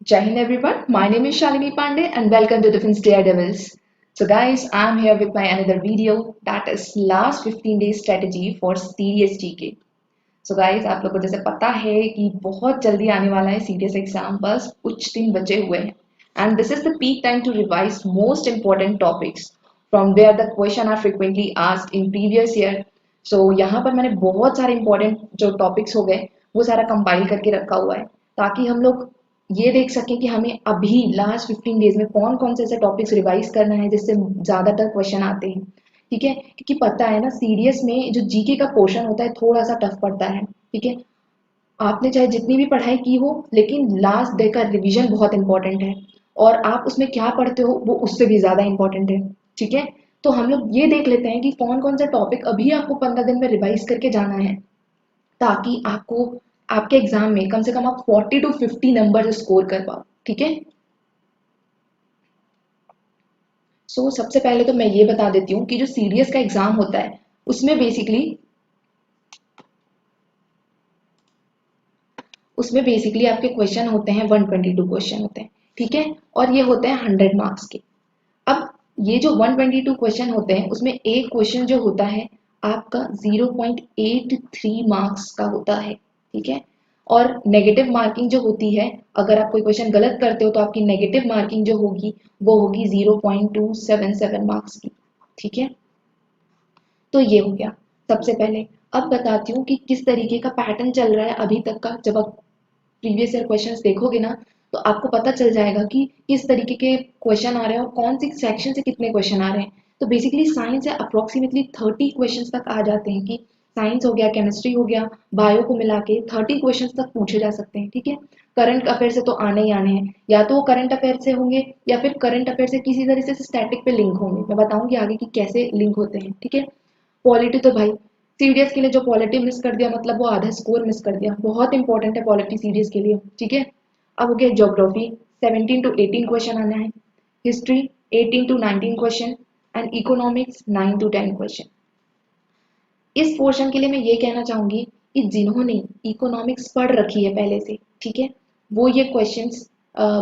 Jai Hind everyone, my name is Shalini Pandey and welcome to Defense Daredevils. So guys, I'm here with my another video that is last 15 days strategy for serious GK. So guys, आप लोगों को जैसे पता है कि बहुत जल्दी आने वाला है सीरियस एग्जाम बस कुछ दिन बचे हुए हैं and this is the peak time to revise most important topics from where the question are frequently asked in previous year. So यहाँ पर मैंने बहुत सारे इंपॉर्टेंट जो टॉपिक्स हो गए वो सारा कंपाइल करके रखा हुआ है ताकि हम लोग ये देख सकें कि हमें अभी लास्ट 15 डेज में कौन कौन से ऐसे टॉपिक्स रिवाइज करना है जिससे ज्यादातर क्वेश्चन आते हैं. ठीक है, क्योंकि पता है ना सीरियस में जो जीके का पोर्शन होता है थोड़ा सा टफ पड़ता है. ठीक है, आपने चाहे जितनी भी पढ़ाई की हो लेकिन लास्ट डे का रिवीजन बहुत इंपॉर्टेंट है और आप उसमें क्या पढ़ते हो वो उससे भी ज्यादा इंपॉर्टेंट है. ठीक है, तो हम लोग ये देख लेते हैं कि कौन कौन सा टॉपिक अभी आपको 15 दिन में रिवाइज करके जाना है ताकि आपको आपके एग्जाम में कम से कम आप 40 to 50 नंबर स्कोर कर पाओ. ठीक है, सबसे पहले तो मैं ये बता देती हूँ कि जो सीडीएस का एग्जाम होता है उसमें बेसिकली आपके क्वेश्चन होते हैं 122 क्वेश्चन होते हैं. ठीक है, और ये होते हैं 100 मार्क्स के. अब ये जो 122 क्वेश्चन होते हैं उसमें एक क्वेश्चन जो होता है आपका 0.83 मार्क्स का होता है. ठीक है, और नेगेटिव मार्किंग जो होती है अगर आप कोई क्वेश्चन गलत करते हो तो आपकी नेगेटिव मार्किंग जो होगी वो होगी 0.277 मार्क्स की. ठीक है, तो ये हो गया सबसे पहले. अब बताती हूँ कि किस तरीके का पैटर्न चल रहा है अभी तक का. जब आप प्रीवियस ईयर क्वेश्चंस देखोगे ना तो आपको पता चल जाएगा कि किस तरीके के क्वेश्चन आ रहे हैं और कौन सी सेक्शन से कितने क्वेश्चन आ रहे हैं. तो बेसिकली साइंस से अप्रोक्सीमेटली 30 क्वेश्चन तक आ जाते हैं कि साइंस हो गया, केमिस्ट्री हो गया, बायो को मिला के 30 क्वेश्चन तक पूछे जा सकते हैं. ठीक है, करंट अफेयर से तो आने ही आने हैं, या तो वो करंट अफेयर से होंगे या फिर करंट अफेयर से किसी तरह से स्टैटिक पे लिंक होंगे. मैं बताऊंगी आगे कि कैसे लिंक होते हैं. ठीक है, पॉलिटी तो भाई सीडीएस के लिए जो पॉलिटी मिस कर दिया मतलब वो आधा स्कोर मिस कर दिया. बहुत इंपॉर्टेंट है पॉलिटी सीडीएस के लिए. ठीक है, अब हो गया ज्योग्राफी 17 to 18 क्वेश्चन आना है, history 18 to 19 question and economics 9 to 10 question. इस पोर्शन के लिए मैं ये कहना चाहूंगी कि जिन्होंने इकोनॉमिक्स पढ़ रखी है पहले से, ठीक है, वो ये क्वेश्चंस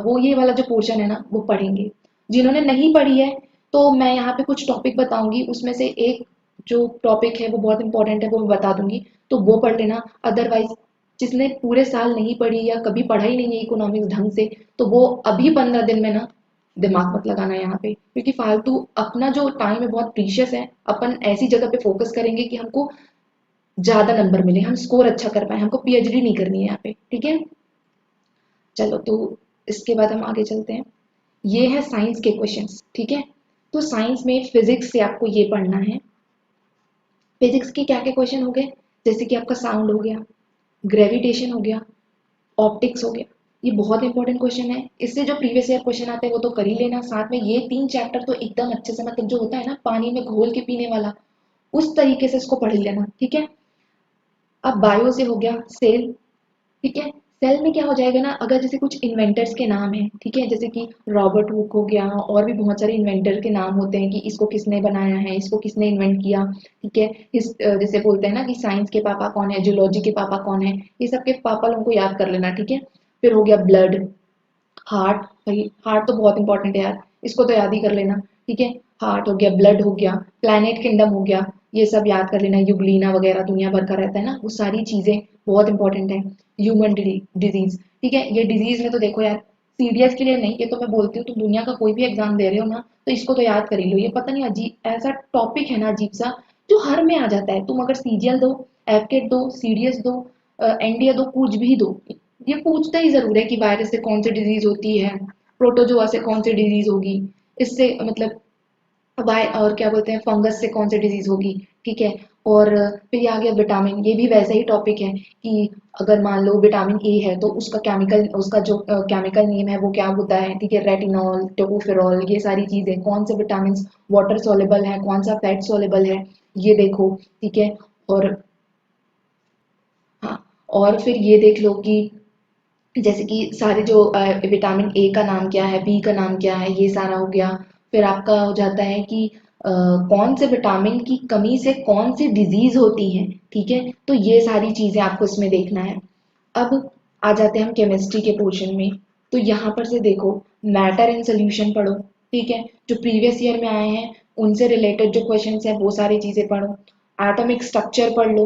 वो ये वाला जो पोर्शन है ना वो पढ़ेंगे. जिन्होंने नहीं पढ़ी है तो मैं यहाँ पे कुछ टॉपिक बताऊंगी, उसमें से एक जो टॉपिक है वो बहुत इंपॉर्टेंट है वो मैं बता दूंगी तो वो पढ़ लेना. अदरवाइज जिसने पूरे साल नहीं पढ़ी या कभी पढ़ा ही नहीं है इकोनॉमिक्स ढंग से तो वो अभी 15 दिन में ना दिमाग मत लगाना यहाँ पे, क्योंकि फालतू अपना जो टाइम है बहुत प्रीशियस है. अपन ऐसी जगह पे फोकस करेंगे कि हमको ज्यादा नंबर मिले, हम स्कोर अच्छा कर पाए. हमको पीएचडी नहीं करनी है यहाँ पे. ठीक है, चलो तो इसके बाद हम आगे चलते हैं. ये है साइंस के क्वेश्चंस. ठीक है, तो साइंस में फिजिक्स से आपको ये पढ़ना है. फिजिक्स के क्या क्या क्वेश्चन हो गए, जैसे कि आपका साउंड हो गया, ग्रेविटेशन हो गया, ऑप्टिक्स हो गया. ये बहुत इंपॉर्टेंट क्वेश्चन है. इससे जो प्रीवियस ईयर क्वेश्चन आते हैं वो तो कर ही लेना. साथ में ये 3 चैप्टर तो एकदम अच्छे से मतलब जो होता है ना पानी में घोल के पीने वाला उस तरीके से इसको पढ़ ही लेना. ठीक है, अब बायो से हो गया सेल. ठीक है, सेल में क्या हो जाएगा ना, अगर जैसे कुछ इन्वेंटर्स के नाम है, ठीक है, जैसे कि रॉबर्ट हुक हो गया और भी बहुत सारे इन्वेंटर के नाम होते हैं कि इसको किसने बनाया है, इसको किसने इन्वेंट किया. ठीक है, जैसे बोलते हैं ना कि साइंस के पापा कौन है, जूलॉजी के पापा कौन है, ये सब के पापा लोगों को याद कर लेना. ठीक है, फिर हो गया ब्लड, हार्ट. भाई हार्ट तो बहुत इंपॉर्टेंट है यार, इसको तो याद ही कर लेना. ठीक है, हार्ट हो गया, ब्लड हो गया, प्लैनेट किंगडम हो गया, ये सब याद कर लेना. यूग्लिना वगैरह दुनिया भर का रहता है ना, वो सारी चीजें बहुत इंपॉर्टेंट है. Human disease. ठीक है, ये डिजीज में तो देखो यार सीडीएस के लिए नहीं, ये तो मैं बोलती हूँ तुम दुनिया का कोई भी एग्जाम दे रहे हो ना तो इसको तो याद कर ही लो. ये पता नहीं अजीब ऐसा टॉपिक है ना अजीब सा जो हर में आ जाता है. तुम अगर सीजीएल दो, एफकेट दो, सीडीएस दो, एनडीए दो, कुछ भी दो, ये पूछता ही जरूर है कि वायरस से कौन सी डिजीज होती है, प्रोटोजोआ से कौन सी डिजीज होगी, इससे मतलब और क्या बोलते हैं फंगस से कौन सी डिजीज होगी. ठीक है, और फिर ये आ गया विटामिन. ये भी वैसा ही टॉपिक है कि अगर मान लो विटामिन ए है तो उसका जो केमिकल नेम है वो क्या होता है. ठीक है, रेटिनॉल, टोकोफेरॉल, ये सारी चीजें कौन से विटामिन वाटर सॉलेबल है, कौन सा फैट सॉलेबल है, ये देखो. ठीक है, और हाँ, और फिर ये देख लो कि जैसे कि सारे जो विटामिन ए का नाम क्या है, बी का नाम क्या है, ये सारा हो गया. फिर आपका हो जाता है कि कौन से विटामिन की कमी से कौन सी डिजीज होती है. ठीक है, तो ये सारी चीजें आपको इसमें देखना है. अब आ जाते हैं हम केमिस्ट्री के पोर्शन में. तो यहाँ पर से देखो मैटर एंड सोल्यूशन पढ़ो, ठीक है, जो प्रीवियस ईयर में आए हैं उनसे रिलेटेड जो क्वेश्चंस हैं वो सारी चीजें पढ़ो, एटॉमिक स्ट्रक्चर पढ़ लो,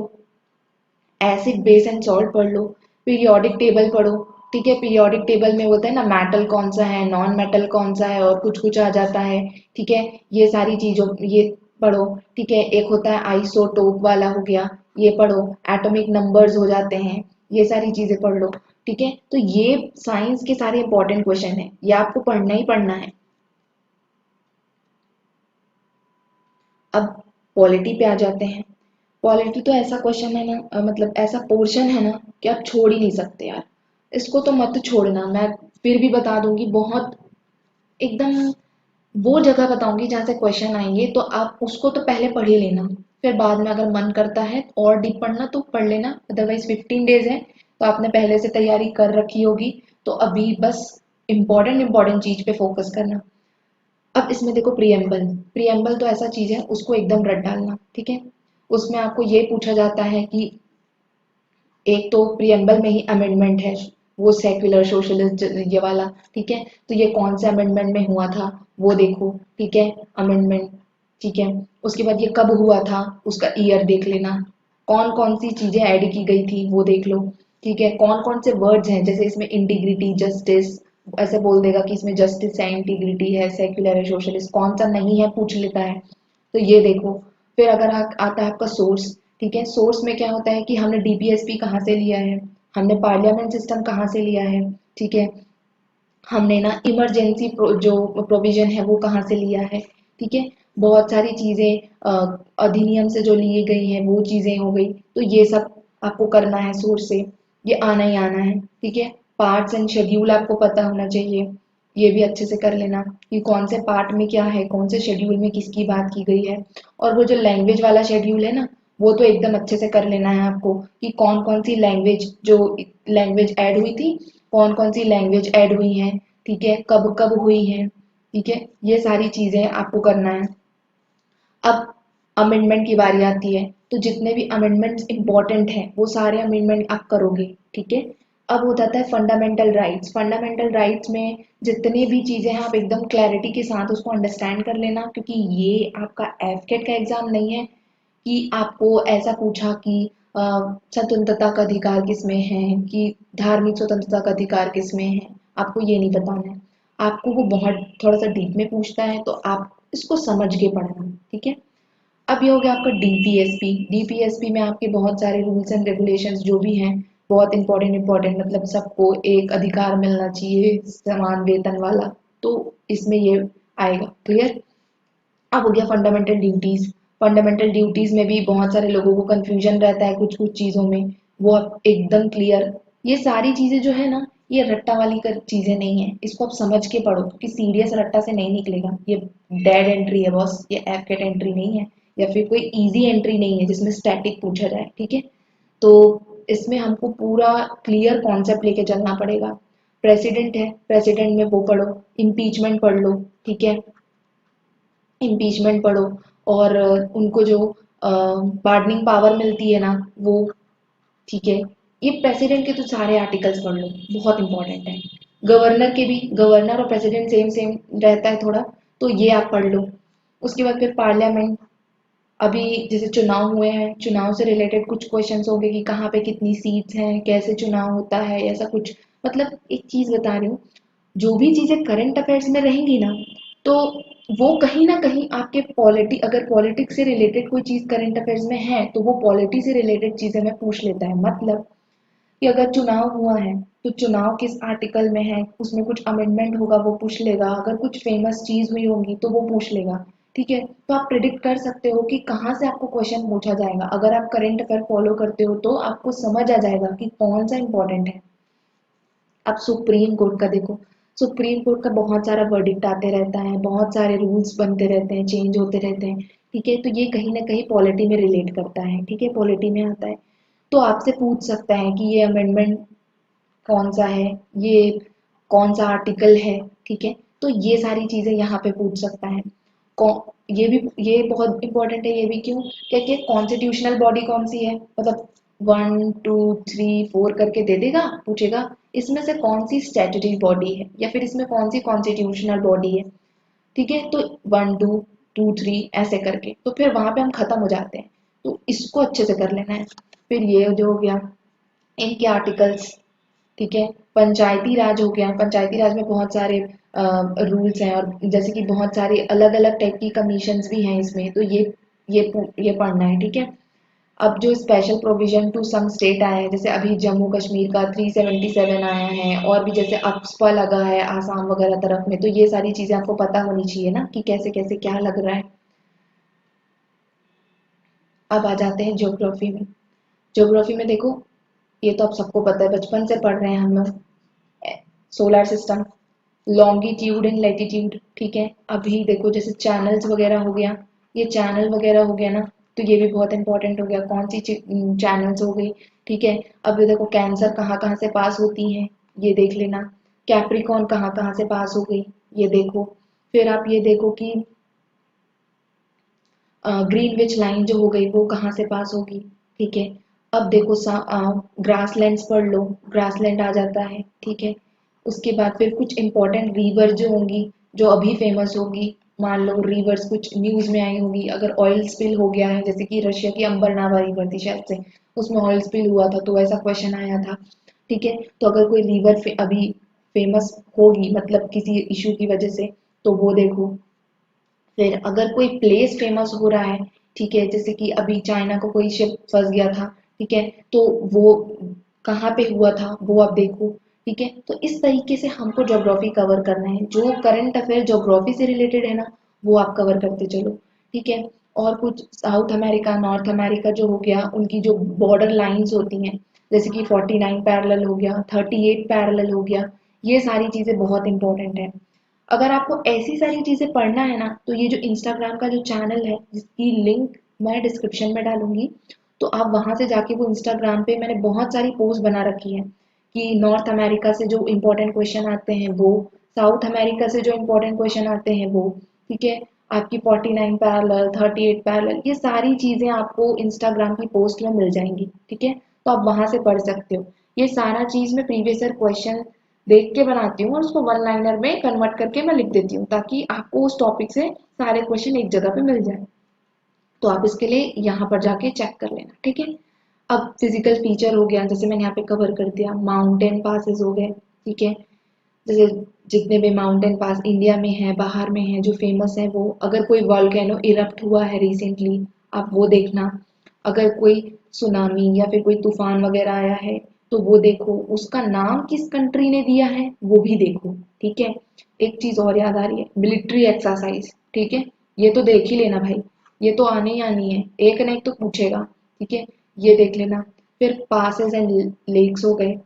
एसिड बेस एंड सॉल्ट पढ़ लो, पीरियोडिक टेबल पढ़ो, ठीक है, पीरियोडिक टेबल में होता है ना मेटल कौन सा है, नॉन मेटल कौन सा है और कुछ कुछ आ जाता है, ठीक है, ये सारी चीजों ये पढ़ो, ठीक है, एक होता है आइसोटोप वाला हो गया, ये पढ़ो, एटॉमिक नंबर्स हो जाते हैं, ये सारी चीजें पढ़ लो, ठीक है। तो ये साइंस के सारे इंपॉर्टेंट क्वेश्चन है, ये आपको पढ़ना ही पढ़ना है। अब पॉलिटी पे आ जाते हैं। पॉलिटी तो ऐसा क्वेश्चन है ना, मतलब ऐसा पोर्शन है ना कि आप छोड़ ही नहीं सकते यार, इसको तो मत छोड़ना। मैं फिर भी बता दूंगी, बहुत एकदम वो जगह बताऊंगी जहां से क्वेश्चन आएंगे, तो आप उसको तो पहले पढ़ ही लेना, फिर बाद में अगर मन करता है और डीप पढ़ना तो पढ़ लेना, अदरवाइज 15 डेज है तो आपने पहले से तैयारी कर रखी होगी, तो अभी बस इम्पोर्टेंट इम्पोर्टेंट चीज पे फोकस करना। अब इसमें देखो प्रियम्बल, प्रियम्बल तो ऐसा चीज है उसको एकदम रट डालना, ठीक है। उसमें आपको ये पूछा जाता है कि एक तो प्रियम्बल में ही अमेंडमेंट है, वो सेक्युलर सोशलिस्ट ये वाला, ठीक है, तो ये कौन से अमेंडमेंट में हुआ था वो देखो, ठीक है, अमेंडमेंट, ठीक है। उसके बाद ये कब हुआ था उसका ईयर देख लेना, कौन कौन सी चीजें ऐड की गई थी वो देख लो, ठीक है, कौन कौन से वर्ड्स हैं, जैसे इसमें इंटीग्रिटी जस्टिस, ऐसे बोल देगा कि इसमें जस्टिस है, इंटीग्रिटी है, सेक्युलर है, सोशलिस्ट, कौन सा नहीं है पूछ लेता है, तो ये देखो। फिर अगर आता है आपका सोर्स, ठीक है, सोर्स में क्या होता है कि हमने डीपीएसपी कहाँ से लिया है, हमने पार्लियामेंट सिस्टम कहाँ से लिया है, ठीक है, हमने ना इमरजेंसी जो प्रोविजन है वो कहाँ से लिया है, ठीक है, बहुत सारी चीजें अधिनियम से जो ली गई हैं वो चीजें हो गई, तो ये सब आपको करना है सोर्स से, ये आना ही आना है, ठीक है। पार्ट्स एंड शेड्यूल आपको पता होना चाहिए, ये भी अच्छे से कर लेना कि कौन से पार्ट में क्या है, कौन से शेड्यूल में किसकी बात की गई है, और वो जो लैंग्वेज वाला शेड्यूल है ना वो तो एकदम अच्छे से कर लेना है आपको, कि कौन कौन सी लैंग्वेज जो लैंग्वेज ऐड हुई थी, कौन कौन सी लैंग्वेज ऐड हुई हैं, ठीक है, कब कब हुई हैं, ठीक है, ये सारी चीजें आपको करना है। अब अमेंडमेंट की बारी आती है, तो जितने भी अमेंडमेंट्स इंपॉर्टेंट हैं वो सारे अमेंडमेंट आप करोगे, ठीक है। अब हो जाता है फंडामेंटल राइट्स, फंडामेंटल राइट्स में जितनी भी चीजें हैं आप एकदम क्लैरिटी के साथ उसको अंडरस्टैंड कर लेना, क्योंकि ये आपका एफकेट का एग्जाम नहीं है कि आपको ऐसा पूछा कि अ, स्वतंत्रता का अधिकार किसमें है, कि धार्मिक स्वतंत्रता का अधिकार किसमें है, आपको ये नहीं बताना है, आपको वो बहुत थोड़ा सा डीप में पूछता है तो आप इसको समझ के पढ़ना, ठीक है। अब ये हो गया आपका डीपीएसपी, डीपीएसपी में आपके बहुत सारे रूल्स एंड रेगुलेशंस जो भी हैं, बहुत इंपॉर्टेंट इंपॉर्टेंट, मतलब सबको एक अधिकार मिलना चाहिए समान वेतन वाला, तो इसमें ये आएगा, क्लियर। अब हो गया फंडामेंटल ड्यूटीज, फंडामेंटल ड्यूटीज में भी बहुत सारे लोगों को कंफ्यूजन रहता है कुछ कुछ चीजों में, वो आप एकदम क्लियर, ये सारी चीजें जो है ना ये रट्टा वाली चीजें नहीं है, इसको आप समझ के पढ़ो क्योंकि सीरियस रट्टा से नहीं निकलेगा, ये डेड एंट्री है बॉस, ये एफकेट एंट्री नहीं है, या फिर कोई इजी एंट्री नहीं है जिसमें स्टैटिक पूछा जाए, ठीक है। तो इसमें हमको पूरा क्लियर कॉन्सेप्ट लेके चलना पड़ेगा। प्रेसिडेंट है, प्रेसिडेंट में वो पढ़ो, इम्पीचमेंट पढ़ लो, ठीक है, इम्पीचमेंट पढ़ो, और उनको जो पार्डनिंग पावर मिलती है ना वो, ठीक है। ये प्रेसिडेंट के तो सारे आर्टिकल्स पढ़ लो, बहुत इंपॉर्टेंट है। गवर्नर के भी, गवर्नर और प्रेसिडेंट सेम सेम रहता है थोड़ा, तो ये आप पढ़ लो। उसके बाद फिर पार्लियामेंट, अभी जैसे चुनाव हुए हैं, चुनाव से रिलेटेड कुछ क्वेश्चंस होंगे कि कहाँ पे कितनी सीट्स हैं, कैसे चुनाव होता है, ऐसा कुछ, मतलब एक चीज बता रही हूँ, जो भी चीजें करंट अफेयर्स में रहेंगी ना, तो वो कहीं ना कहीं आपके पॉलिटी, अगर पॉलिटिक्स से रिलेटेड कोई चीज करंट अफेयर्स में है तो वो पॉलिटी से रिलेटेड चीजें में पूछ लेता है, मतलब कि अगर चुनाव हुआ है तो चुनाव किस आर्टिकल में है, उसमें कुछ अमेंडमेंट होगा वो पूछ लेगा, अगर कुछ फेमस चीज हुई होगी तो वो पूछ लेगा, ठीक है। तो आप प्रिडिक्ट कर सकते हो कि कहाँ से आपको क्वेश्चन पूछा जाएगा, अगर आप करंट अफेयर फॉलो करते हो तो आपको समझ आ जाएगा कि कौन सा इंपॉर्टेंट है। अब सुप्रीम कोर्ट का देखो, सुप्रीम कोर्ट का बहुत सारा वर्डिक्ट आते रहता है, बहुत सारे रूल्स बनते रहते हैं, चेंज होते रहते हैं, ठीक है, तो ये कहीं ना कहीं पॉलिटी में रिलेट करता है, ठीक है, पॉलिटी में आता है, तो आपसे पूछ सकता है कि ये अमेंडमेंट कौन सा है, ये कौन सा आर्टिकल है, ठीक है, तो ये सारी चीजें यहाँ पे पूछ सकता है। ये भी, ये बहुत इंपॉर्टेंट है, ये भी क्यों, क्या क्या कॉन्स्टिट्यूशनल बॉडी कौन सी है, मतलब 1 2 3 4 करके दे देगा, पूछेगा इसमें से कौन सी स्टैट्यूटरी बॉडी है या फिर इसमें कौन सी कॉन्स्टिट्यूशनल बॉडी है। ठीक है, तो 1 2 2 3 ऐसे करके, तो फिर वहां पे हम खत्म हो जाते हैं। तो इसको अच्छे से कर लेना है। फिर ये जो हो गया इनके आर्टिकल्स। ठीक है, पंचायती राज हो गया। पंचायती राज में बहुत सारे रूल्स हैं, और जैसे कि बहुत सारे अलग अलग टाइप की कमीशंस भी हैं इसमें, तो ये पढ़ना है। ठीक है, अब जो special provision to some state आया है, जैसे अभी जम्मू कश्मीर का 377 आया है, और भी जैसे अप्सपा लगा है आसाम वगैरह तरफ में, तो ये सारी चीजें आपको पता होनी चाहिए ना कि कैसे कैसे क्या लग रहा है। अब आ जाते हैं ज्योग्राफी में। ज्योग्राफी में देखो, ये तो आप सबको पता है, बचपन से पढ़ रहे हैं हम लोग। Solar system, longitude and latitude. ठीक है, अभी देखो जैसे चैनल्स वगैरह हो गया, ये चैनल वगैरह हो गया ना, तो ये भी बहुत इंपॉर्टेंट हो गया, कौन सी चैनल्स हो गई। ठीक है, अब ये देखो कैंसर कहाँ कहाँ से पास होती है, ये देख लेना। कैप्रिकॉन कहाँ कहाँ से पास हो गई, ये देखो। फिर आप ये देखो कि ग्रीनविच लाइन जो हो गई वो कहाँ से पास होगी। ठीक है, अब देखो ग्रासलैंड्स पढ़ लो, ग्रासलैंड आ जाता है। ठीक है, उसके बाद फिर कुछ इंपॉर्टेंट रिवर जो होंगी, जो अभी फेमस होगी, मान लो रिवर्स कुछ न्यूज में आई होगी, अगर ऑयल स्पिल हो गया है, जैसे कि रशिया की अंबरनावा रिवर थी शायद से, उसमें ऑयल स्पिल हुआ था, तो ऐसा क्वेश्चन आया था। ठीक है, तो अगर कोई रिवर अभी फेमस होगी, मतलब किसी इशू की वजह से, तो वो देखो। फिर अगर कोई प्लेस फेमस हो रहा है, ठीक है, जैसे कि अभी चाइना को कोई शिप फंस गया था, ठीक है, तो वो कहाँ पे हुआ था वो आप देखो। ठीक है, तो इस तरीके से हमको ज्योग्राफी कवर करना है, जो करंट अफेयर ज्योग्राफी से रिलेटेड है ना, वो आप कवर करते चलो। ठीक है, और कुछ साउथ अमेरिका नॉर्थ अमेरिका जो हो गया, उनकी जो बॉर्डर लाइंस होती हैं, जैसे कि 49 पैरेलल हो गया, 38 पैरेलल हो गया, ये सारी चीजें बहुत इंपॉर्टेंट है। अगर आपको ऐसी सारी चीजें पढ़ना है ना, तो ये जो इंस्टाग्राम का जो चैनल है, जिसकी लिंक मैं डिस्क्रिप्शन में डालूंगी, तो आप वहां से जाके, वो इंस्टाग्राम पे मैंने बहुत सारी पोस्ट बना रखी है कि नॉर्थ अमेरिका से जो इम्पोर्टेंट क्वेश्चन आते हैं वो, साउथ अमेरिका से जो इम्पोर्टेंट क्वेश्चन आते हैं वो। ठीक है, आपकी 49 पैरेलल, 38 पैरेलल, ये सारी चीजें आपको इंस्टाग्राम की पोस्ट में मिल जाएंगी। ठीक है, तो आप वहां से पढ़ सकते हो। ये सारा चीज मैं प्रीवियस ईयर क्वेश्चन देख के बनाती हूँ, और उसको वन लाइनर में कन्वर्ट करके मैं लिख देती हूँ, ताकि आपको उस टॉपिक से सारे क्वेश्चन एक जगह पे मिल जाए। तो आप इसके लिए यहाँ पर जाके चेक कर लेना। ठीक है, अब फिजिकल फीचर हो गया, जैसे मैंने यहाँ पे कवर कर दिया, माउंटेन पासेस हो गए। ठीक है, जैसे जितने भी माउंटेन पास इंडिया में है, बाहर में है, जो फेमस है वो, अगर कोई वॉल्केनो इरप्ट हुआ है रिसेंटली, आप वो देखना। अगर कोई सुनामी या फिर कोई तूफान वगैरह आया है, तो वो देखो, उसका नाम किस कंट्री ने दिया है वो भी देखो। ठीक है, एक चीज और याद आ रही है, मिलिट्री एक्सरसाइज। ठीक है, ये तो देख ही लेना भाई, ये तो आने ही आनी है, एक ना एक तो पूछेगा। ठीक है, ये देख लेना। फिर पासेस एंड लेक्स हो गए,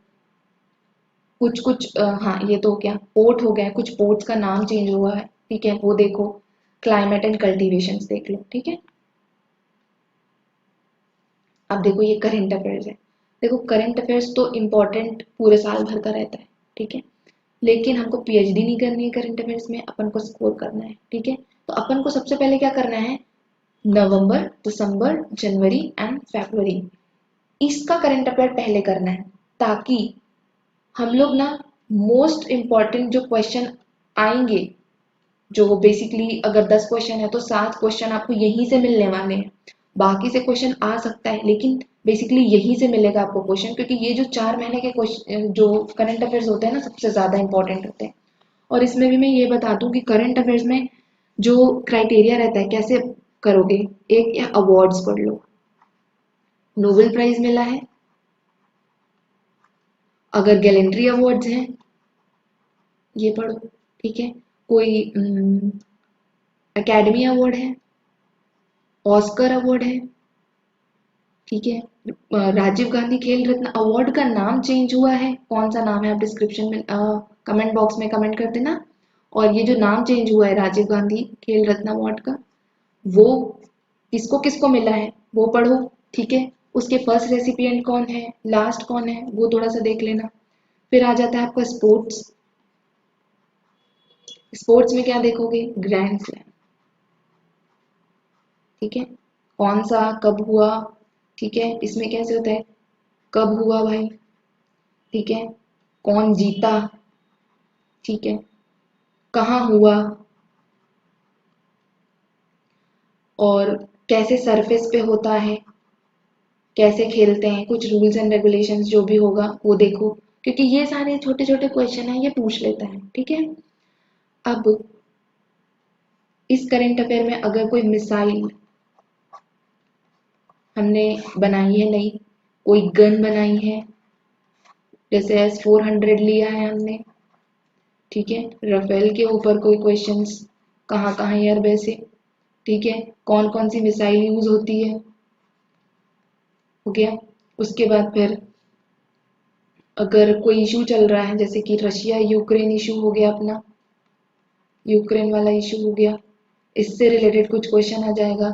कुछ कुछ हाँ ये तो क्या पोर्ट हो गया, कुछ पोर्ट्स का नाम चेंज हुआ है। ठीक है, वो देखो। क्लाइमेट एंड कल्टीवेशन देख लो। ठीक है, अब देखो ये करंट अफेयर्स है। देखो करंट अफेयर्स तो इम्पोर्टेंट पूरे साल भर का रहता है। ठीक है, लेकिन हमको पीएचडी नहीं करनी है करंट अफेयर्स में, अपन को स्कोर करना है। ठीक है, तो अपन को सबसे पहले क्या करना है, नवंबर, दिसंबर, जनवरी एंड फरवरी, इसका करंट अफेयर पहले करना है, ताकि हम लोग ना मोस्ट इम्पॉर्टेंट जो क्वेश्चन आएंगे, जो बेसिकली अगर 10 क्वेश्चन है तो 7 क्वेश्चन आपको यहीं से मिलने वाले हैं। बाकी से क्वेश्चन आ सकता है, लेकिन बेसिकली यहीं से मिलेगा आपको क्वेश्चन, क्योंकि ये जो 4 महीने के क्वेश्चन जो करंट अफेयर्स होते हैं ना, सबसे ज्यादा इंपॉर्टेंट होते हैं। और इसमें भी मैं ये बता दूं कि करंट अफेयर्स में जो क्राइटेरिया रहता है, कैसे करोगे, एक या अवार्ड्स पढ़ लो, नोबेल प्राइज मिला है, अगर गैलेंट्री अवार्ड्स हैं ये पढ़ो। ठीक है, कोई एकेडमी अवार्ड है, ऑस्कर अवार्ड है। ठीक है, राजीव गांधी खेल रत्न अवार्ड का नाम चेंज हुआ है, कौन सा नाम है आप डिस्क्रिप्शन में कमेंट बॉक्स में कमेंट कर देना। और ये जो नाम चेंज हुआ है राजीव गांधी खेल रत्न अवार्ड का, वो किसको किसको मिला है वो पढ़ो। ठीक है, उसके फर्स्ट रेसिपिएंट कौन है, लास्ट कौन है, वो थोड़ा सा देख लेना। फिर आ जाता है आपका स्पोर्ट्स। स्पोर्ट्स में क्या देखोगे, ग्रैंड स्लैम। ठीक है, कौन सा कब हुआ। ठीक है, इसमें कैसे होता है, कब हुआ भाई, ठीक है, कौन जीता, ठीक है, कहाँ हुआ, और कैसे सरफेस पे होता है, कैसे खेलते हैं, कुछ रूल्स एंड रेगुलेशंस जो भी होगा वो देखो, क्योंकि ये सारे छोटे छोटे क्वेश्चन हैं, ये पूछ लेता है, ठीक है। अब इस करंट अफेयर में अगर कोई मिसाइल हमने बनाई है, नई कोई गन बनाई है, जैसे S-400 लिया है हमने, ठीक है, राफेल के ऊपर कोई क्वेश्चंस कहाँ कहाँ एयरबेस है, ठीक है, कौन कौन सी मिसाइल यूज होती है, हो गया। उसके बाद फिर अगर कोई इशू चल रहा है, जैसे कि रशिया यूक्रेन इशू हो गया अपना, यूक्रेन वाला इशू हो गया, इससे रिलेटेड कुछ क्वेश्चन आ जाएगा,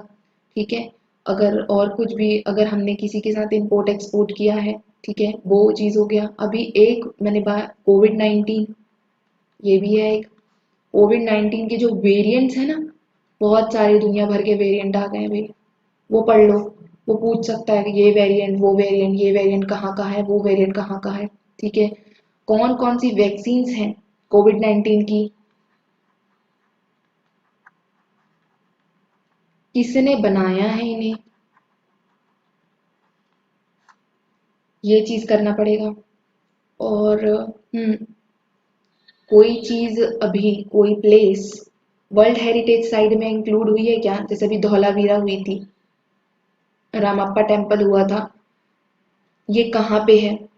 ठीक है। अगर और कुछ भी, अगर हमने किसी के साथ इंपोर्ट एक्सपोर्ट किया है, ठीक है, वो चीज़ हो गया। अभी एक मैंने बात कोविड-19, ये भी है एक, कोविड-19 के जो वेरिएंट्स है ना, बहुत सारे दुनिया भर के वेरिएंट आ गए हैं भाई, वो पढ़ लो। वो पूछ सकता है कि ये वेरिएंट, वो वेरिएंट, ये वेरिएंट कहाँ का है, वो वेरिएंट कहाँ का है, ठीक है। कौन कौन सी वैक्सीन्स हैं कोविड-19 की, किसने बनाया है इन्हें, ये चीज करना पड़ेगा। और कोई चीज अभी, कोई प्लेस वर्ल्ड हेरिटेज साइट में इंक्लूड हुई है क्या, जैसे अभी धौलावीरा हुई थी, रामप्पा टेम्पल हुआ था, ये कहाँ पे है,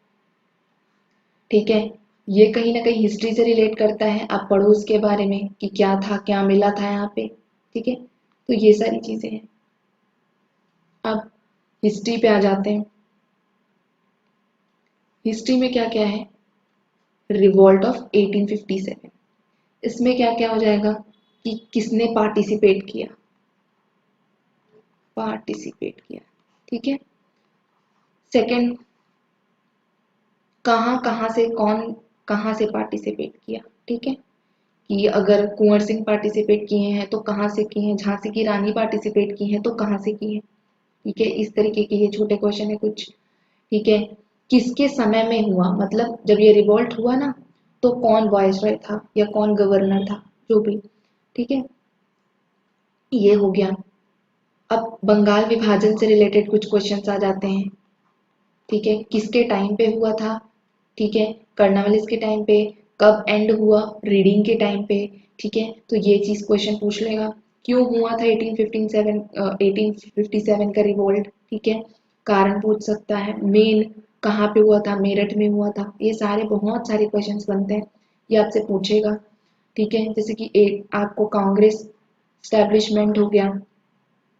ठीक है। ये कहीं ना कहीं हिस्ट्री से रिलेट करता है, आप पढ़ो उसके बारे में कि क्या था, क्या मिला था यहाँ पे, ठीक है। तो ये सारी चीजें हैं। अब हिस्ट्री पे आ जाते हैं। हिस्ट्री में क्या क्या है, रिवॉल्ट ऑफ 1857, इसमें क्या क्या हो जाएगा कि किसने पार्टिसिपेट किया, ठीक है। सेकंड, कहाँ कहाँ से, कौन कहाँ से पार्टिसिपेट किया, ठीक है, कि अगर कुंवर सिंह पार्टिसिपेट किए हैं तो कहाँ से किए हैं, झांसी की रानी पार्टिसिपेट की है तो कहाँ से की है, ठीक है। इस तरीके के ये छोटे क्वेश्चन है कुछ, ठीक है। किसके समय में हुआ, मतलब जब ये रिवोल्ट हुआ ना, तो कौन वायसरॉय था या कौन गवर्नर था, जो भी, ठीक है, ये हो गया। अब बंगाल विभाजन से रिलेटेड कुछ क्वेश्चंस आ जाते हैं, ठीक है, किसके टाइम पे हुआ था, ठीक है, कर्नवालिस के टाइम पे, कब एंड हुआ, रीडिंग के टाइम पे, ठीक है। तो ये चीज क्वेश्चन पूछ लेगा, क्यों हुआ था 1857 का रिवोल्ट, ठीक है, कारण पूछ सकता है, मेन कहाँ पे हुआ था, मेरठ में हुआ था, ये सारे बहुत सारे क्वेश्चंस बनते हैं, ये आपसे पूछेगा, ठीक है। जैसे कि एक आपको कांग्रेस स्टैब्लिशमेंट हो गया,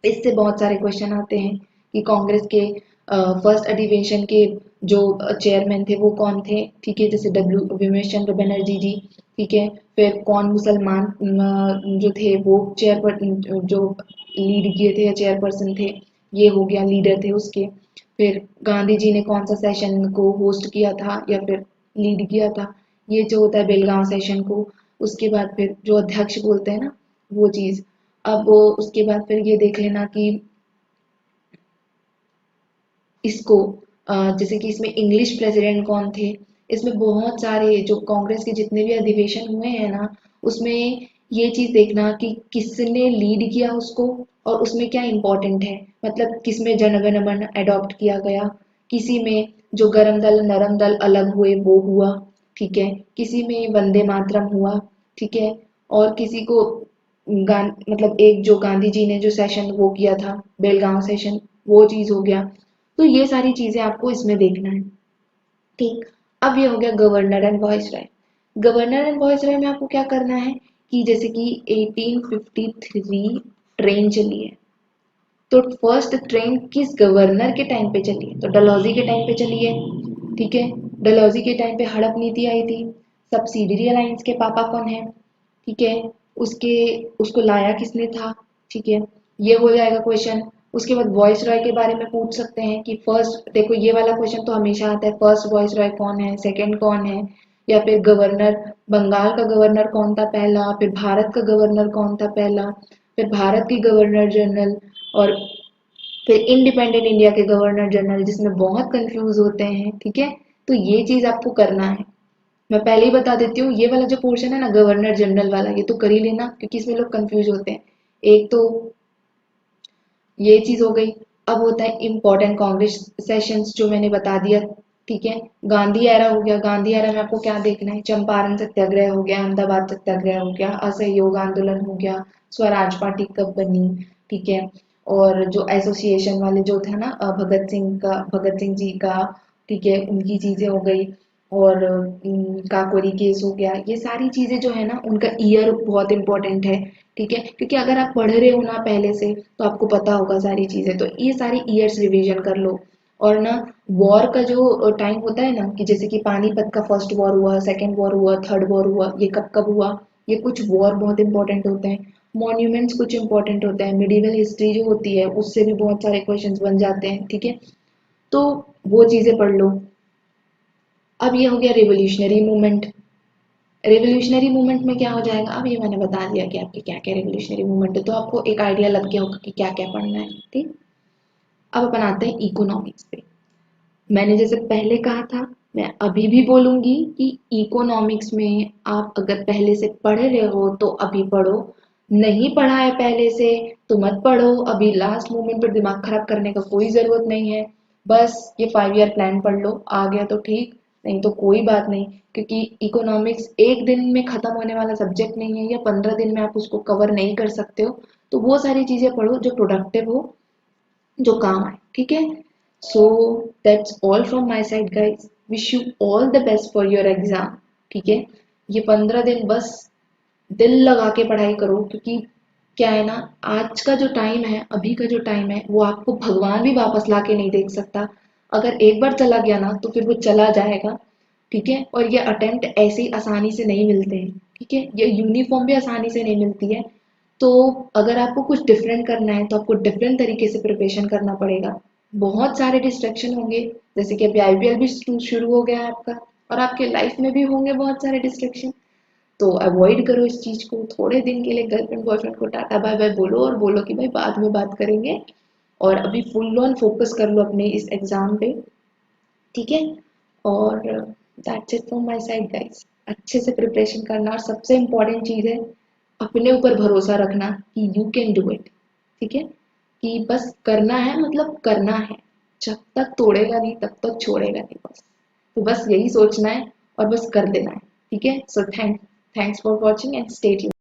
इससे बहुत सारे क्वेश्चन आते हैं कि कांग्रेस के फर्स्ट अधिवेशन के जो चेयरमैन थे वो कौन थे, ठीक है, जैसे डब्ल्यू विमेश चंद्र बनर्जी जी, ठीक है। फिर कौन मुसलमान जो थे वो जो लीड किए थे या चेयरपर्सन थे, ये हो गया, लीडर थे उसके। फिर गांधी जी ने कौन सा सेशन को होस्ट किया था या फिर लीड किया था, ये जो होता है बेलगांव सेशन को। उसके बाद फिर जो अध्यक्ष बोलते हैं ना, वो चीज। अब उसके बाद फिर ये देख लेना कि इसको जैसे कि इसमें इंग्लिश प्रेसिडेंट कौन थे, इसमें बहुत सारे जो कांग्रेस के जितने भी अधिवेशन हुए हैं ना, उसमें ये चीज देखना कि किसने लीड किया उसको, और उसमें क्या इम्पोर्टेंट है, मतलब किसमें जन गण मन अडॉप्ट किया गया, किसी में जो गरम दल नरम दल अलग हुए वो हुआ, ठीक है, किसी में वंदे मातरम हुआ, ठीक है, और किसी को मतलब एक जो गांधी जी ने जो सेशन वो किया था, बेलगांव सेशन, वो चीज हो गया। तो ये सारी चीजें आपको इसमें देखना है, ठीक। अब ये हो गया governor and viceroy. Governor and viceroy में आपको क्या करना है कि जैसे कि 1853 ट्रेन चली है, तो फर्स्ट ट्रेन किस गवर्नर के टाइम पे चली है, तो डलहौजी के टाइम पे चली है, ठीक है। डलहौजी के टाइम पे हड़प नीति आई थी। सब्सिडियरी अलायंस के पापा कौन है, ठीक है, उसके उसको लाया किसने था, ठीक है, ये हो जाएगा क्वेश्चन। उसके बाद वॉइस रॉय के बारे में पूछ सकते हैं कि फर्स्ट, देखो ये वाला क्वेश्चन तो हमेशा आता है, फर्स्ट वॉइस रॉय कौन है, सेकंड कौन है, या फिर गवर्नर, बंगाल का गवर्नर कौन था पहला, फिर भारत का गवर्नर कौन था पहला, फिर भारत की गवर्नर जनरल, और फिर इंडिपेंडेंट इंडिया के गवर्नर जनरल, जिसमें बहुत कंफ्यूज होते हैं, ठीक है। तो ये चीज आपको करना है। मैं पहले ही बता देती हूँ, ये वाला जो पोर्शन है ना गवर्नर जनरल वाला, ये तो कर ही लेना, क्योंकि इसमें लोग कंफ्यूज होते हैं। एक तो ये चीज हो गई। अब होता है इम्पोर्टेंट कांग्रेस सेशंस, जो मैंने बता दिया, ठीक है। गांधी एरा हो गया, गांधी एरा में आपको क्या देखना है, चंपारण सत्याग्रह हो गया, अहमदाबाद सत्याग्रह हो गया, असहयोग आंदोलन हो गया, स्वराज पार्टी कब बनी, ठीक है। और जो एसोसिएशन वाले जो था ना भगत सिंह जी का, ठीक है, उनकी चीजें हो गई। और काकोरी केस हो गया। ये सारी चीजें जो है ना, उनका ईयर बहुत इंपॉर्टेंट है, ठीक है। क्योंकि अगर आप पढ़ रहे हो ना पहले से, तो आपको पता होगा सारी चीजें, तो ये सारी ईयर्स रिवीजन कर लो। और ना वॉर का जो टाइम होता है ना, कि जैसे कि पानीपत का फर्स्ट वॉर हुआ, सेकेंड वॉर हुआ, थर्ड वॉर हुआ, ये कब कब हुआ, ये कुछ वॉर बहुत इंपॉर्टेंट होते हैं। मॉन्यूमेंट्स कुछ इंपॉर्टेंट होते हैं, मिडिवल हिस्ट्री जो होती है उससे भी बहुत सारे क्वेश्चंस बन जाते हैं, ठीक है। तो वो चीजें पढ़ लो। अब ये हो गया रिवोल्यूशनरी मूवमेंट। रिवोल्यूशनरी मूवमेंट में क्या हो जाएगा, अब ये मैंने बता दिया कि आपके क्या क्या रिवोल्यूशनरी मूवमेंट है, तो आपको एक आइडिया लग गया होगा कि क्या क्या पढ़ना है, ठीक। अब अपन आते हैं इकोनॉमिक्स पे। मैंने जैसे पहले कहा था, मैं अभी भी बोलूंगी कि इकोनॉमिक्स में आप अगर पहले से पढ़ रहे हो तो अभी पढ़ो, नहीं पढ़ा है पहले से तो मत पढ़ो। अभी लास्ट मोमेंट पर दिमाग खराब करने का कोई जरूरत नहीं है। बस ये 5 ईयर प्लान पढ़ लो, आ गया तो ठीक, नहीं तो कोई बात नहीं। क्योंकि इकोनॉमिक्स एक दिन में खत्म होने वाला सब्जेक्ट नहीं है, या 15 दिन में आप उसको कवर नहीं कर सकते हो। तो वो सारी चीजें पढ़ो जो प्रोडक्टिव हो, जो काम आए, ठीक है। So that's all from my side guys, wish you all the best for your exam, ठीक है। ये 15 दिन बस दिल लगा के पढ़ाई करो, क्योंकि क्या है ना, आज का जो टाइम है, अभी का जो टाइम है, वो आपको भगवान भी वापस ला के नहीं देख सकता। अगर एक बार चला गया ना, तो फिर वो चला जाएगा, ठीक है। और ये अटेम्प्ट ऐसे ही आसानी से नहीं मिलते हैं, ठीक है। ये यूनिफॉर्म भी आसानी से नहीं मिलती है। तो अगर आपको कुछ डिफरेंट करना है, तो आपको डिफरेंट तरीके से प्रिपरेशन करना पड़ेगा। बहुत सारे डिस्ट्रैक्शन होंगे, जैसे कि अभी आईपीएल भी शुरू हो गया है आपका, और आपके लाइफ में भी होंगे बहुत सारे डिस्ट्रैक्शन। तो अवॉइड करो इस चीज को, थोड़े दिन के लिए गर्लफ्रेंड बॉयफ्रेंड को टाटा बाय बाय बोलो, और बोलो कि भाई बाद में बात करेंगे। और अभी फुल ऑन फोकस कर लो अपने इस एग्जाम पे, ठीक है। और that's it from my side guys. अच्छे से प्रिपरेशन करना, और सबसे इम्पोर्टेंट चीज़ है अपने ऊपर भरोसा रखना कि यू कैन डू इट, ठीक है। कि बस करना है, मतलब करना है, जब तक तोड़ेगा नहीं तब तक छोड़ेगा नहीं, बस। तो बस यही सोचना है और बस कर देना है, ठीक है। So thanks for watching and stay tuned.